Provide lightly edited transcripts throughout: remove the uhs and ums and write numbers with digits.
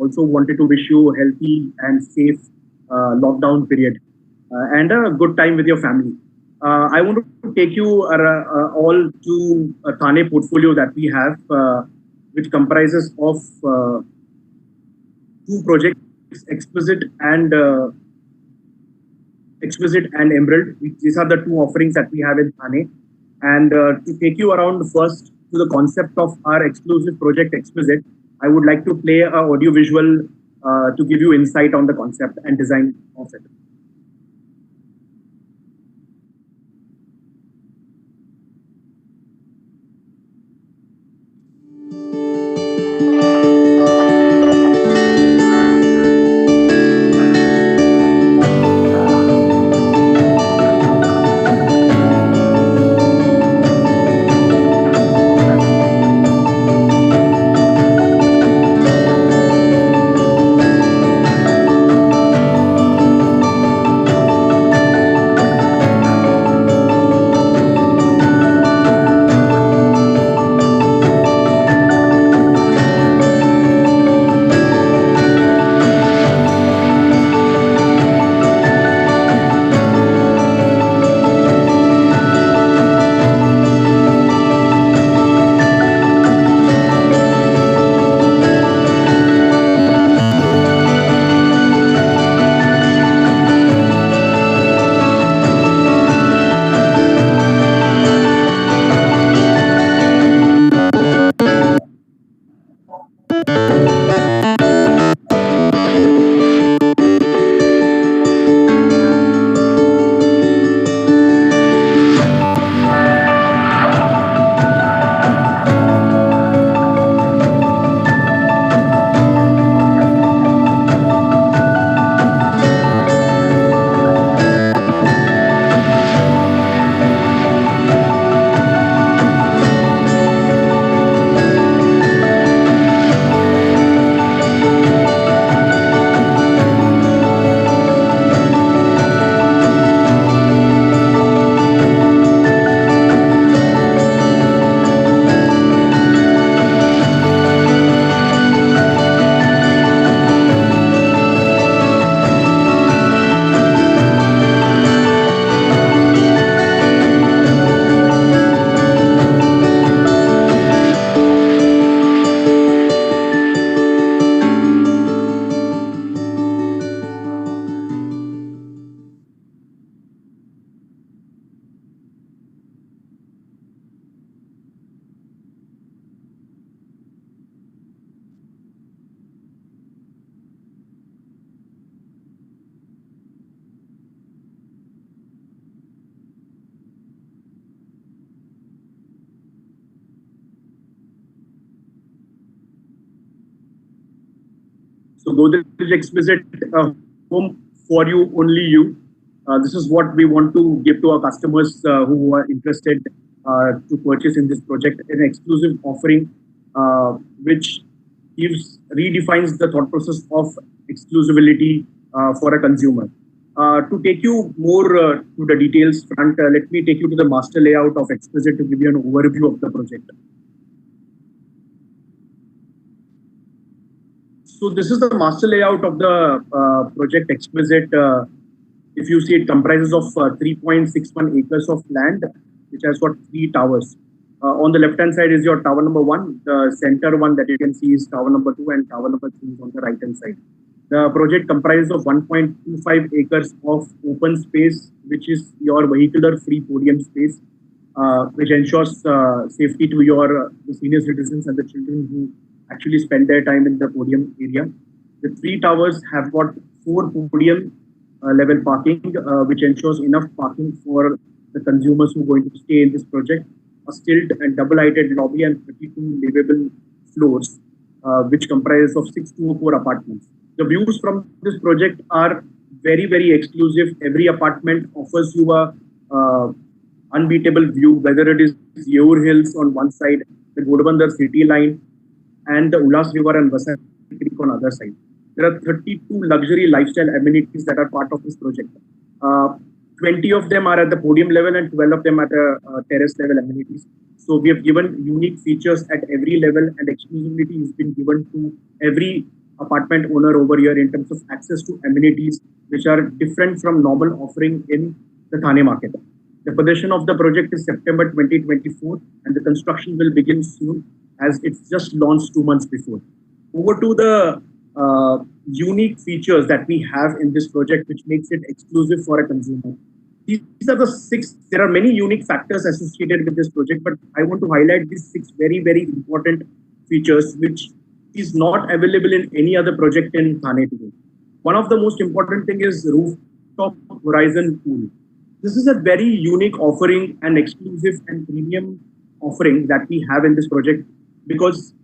also wanted to wish you a healthy and safe lockdown period and a good time with your family. I want to take you all to a Thane portfolio that we have, which comprises of two projects, Exquisite and Emerald. These are the two offerings that we have in Thane. And to take you around first to the concept of our exclusive project Exquisite, I would like to play an audio visual to give you insight on the concept and design of it. So Godrej Exquisite, home for you, only you. This is what we want to give to our customers who are interested to purchase in this project, an exclusive offering which redefines the thought process of exclusivity for a consumer. To take you more to the details front, let me take you to the master layout of Exquisite to give you an overview of the project. So this is the master layout of the project Exquisite. If you see, it comprises of 3.61 acres of land, which has got 3 towers. On the left-hand side is your tower number 1. The center one that you can see is tower number 2, and tower number 3 is on the right-hand side. The project comprises of 1.25 acres of open space, which is your vehicular-free podium space, which ensures safety to your the senior citizens and the children who actually spend their time in the podium area. The 3 towers have got 4 podium level parking, which ensures enough parking for the consumers who are going to stay in this project. A stilt and double-heighted lobby and 32 livable floors, which comprises of 624 apartments. The views from this project are very, very exclusive. Every apartment offers you a unbeatable view, whether it is Yeur Hills on one side, the Ghodbunder city line, and the Ulas River and Vasai Creek on other side. There are 32 luxury lifestyle amenities that are part of this project. 20 of them are at the podium level and 12 of them at a terrace level amenities. So we have given unique features at every level, and exclusivity has been given to every apartment owner over here in terms of access to amenities, which are different from normal offering in the Thane market. The possession of the project is September 2024, and the construction will begin soon as it's just launched 2 months before. Over to the unique features that we have in this project, which makes it exclusive for a consumer. These are the six. There are many unique factors associated with this project, but I want to highlight these six very, very important features, which is not available in any other project in Thane today. One of the most important thing is rooftop horizon pool. This is a very unique offering and exclusive and premium offering that we have in this project, because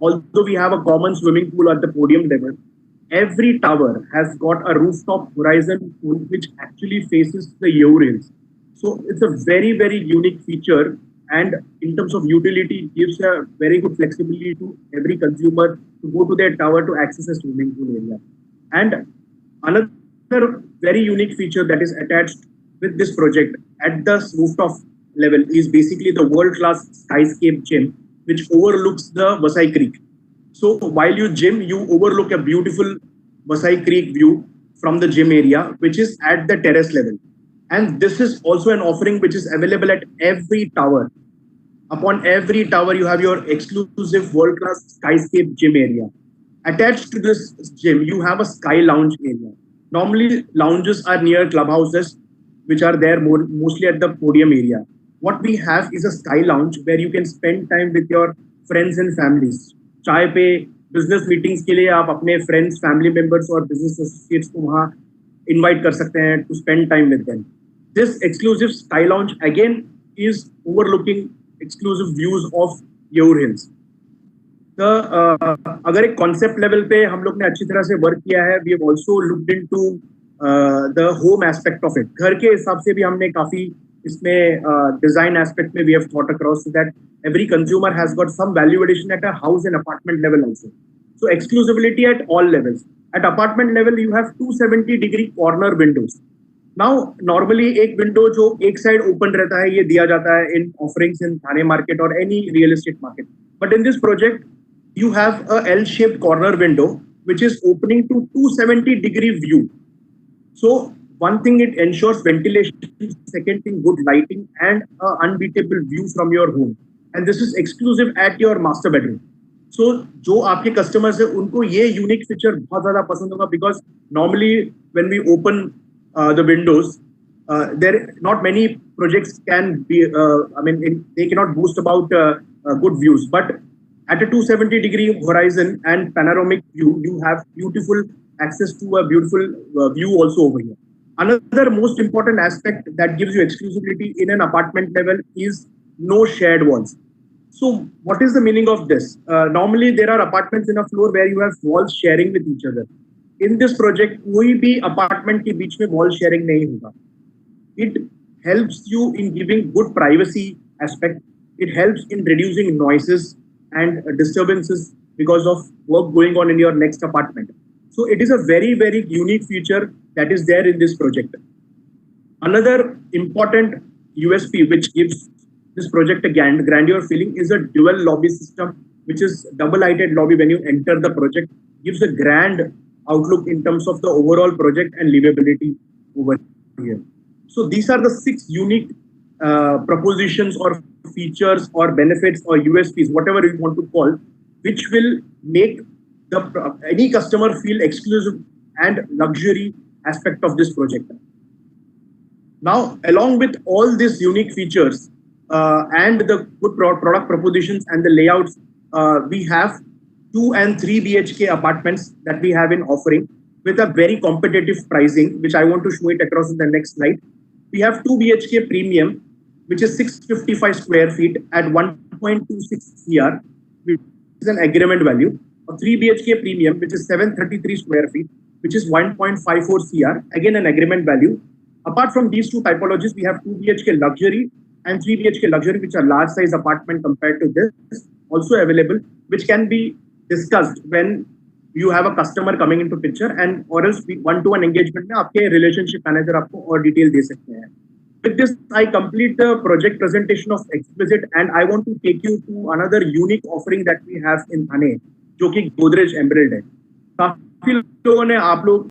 although we have a common swimming pool at the podium level, every tower has got a rooftop horizon pool which actually faces the Yeoh rails. So it's a very, very unique feature, and in terms of utility, it gives a very good flexibility to every consumer to go to their tower to access a swimming pool area. And another very unique feature that is attached with this project at the rooftop level is basically the world-class skyscape gym, which overlooks the Vasai Creek. So while you gym, you overlook a beautiful Vasai Creek view from the gym area, which is at the terrace level. And this is also an offering which is available at every tower. Upon every tower, you have your exclusive world-class skyscape gym area. Attached to this gym, you have a sky lounge area. Normally, lounges are near clubhouses, which are there mostly at the podium area. What we have is a sky lounge where you can spend time with your friends and families. चाय पे business meetings के लिए आप अपने friends, family members और business associates को वहाँ invite कर सकते हैं to spend time with them. This exclusive sky lounge again is overlooking exclusive views of Yeoh Hills. अगर एक concept level पे हम लोग ने अच्छी तरह से work किया है, we have also looked into the home aspect of it. घर के हिसाब से भी हमने काफी इसमें design aspect में we have thought across so that every consumer has got some value addition at a house and apartment level also. So exclusivity at all levels. At apartment level, you have 270-degree corner windows. Now, normally एक window जो एक side open रहता है, ये दिया जाता है in offerings in Thane market or any real estate market. But in this project, you have a L-shaped corner window which is opening to 270-degree view. So one thing, it ensures ventilation. Second thing, good lighting and an unbeatable view from your home. And this is exclusive at your master bedroom. So जो आपके customers है उनको ये unique feature बहुत ज़्यादा पसंद होगा, because normally when we open the windows, there not many projects can be. They cannot boast about good views, but at a 270-degree horizon and panoramic view, you have beautiful access to a beautiful view also over here. Another most important aspect that gives you exclusivity in an apartment level is no shared walls. So what is the meaning of this? Normally there are apartments in a floor where you have walls sharing with each other. In this project, कोई भी apartment के बीच में wall sharing नहीं होगा. It helps you in giving good privacy aspect. It helps in reducing noises and disturbances because of work going on in your next apartment. So it is a very, very unique feature that is there in this project. Another important USP which gives this project a grandeur feeling is a dual lobby system, which is double-lighted lobby when you enter the project, gives a grand outlook in terms of the overall project and livability over here. So these are the six unique propositions or features or benefits or USPs, whatever you want to call, which will make any customer feel exclusive and luxury aspect of this project. Now, along with all these unique features and the good product propositions and the layouts, we have 2 and 3 BHK apartments that we have in offering with a very competitive pricing, which I want to show it across in the next slide. We have 2 BHK premium, which is 655 square feet at 1.26 CR, which is an agreement value. A 3 BHK premium, which is 733 square feet, which is 1.54 CR, again an agreement value. Apart from these two typologies, we have 2 BHK luxury and 3 BHK luxury, which are large size apartment compared to this, also available, which can be discussed when you have a customer coming into picture, and or else one-to-one engagement में आपके relationship manager आपको और detail दे सकते हैं. With this, I complete the project presentation of Exquisite, and I want to take you to another unique offering that we have in Thane, जो कि Godrej Emerald है. काफी लोगों ने आप लोग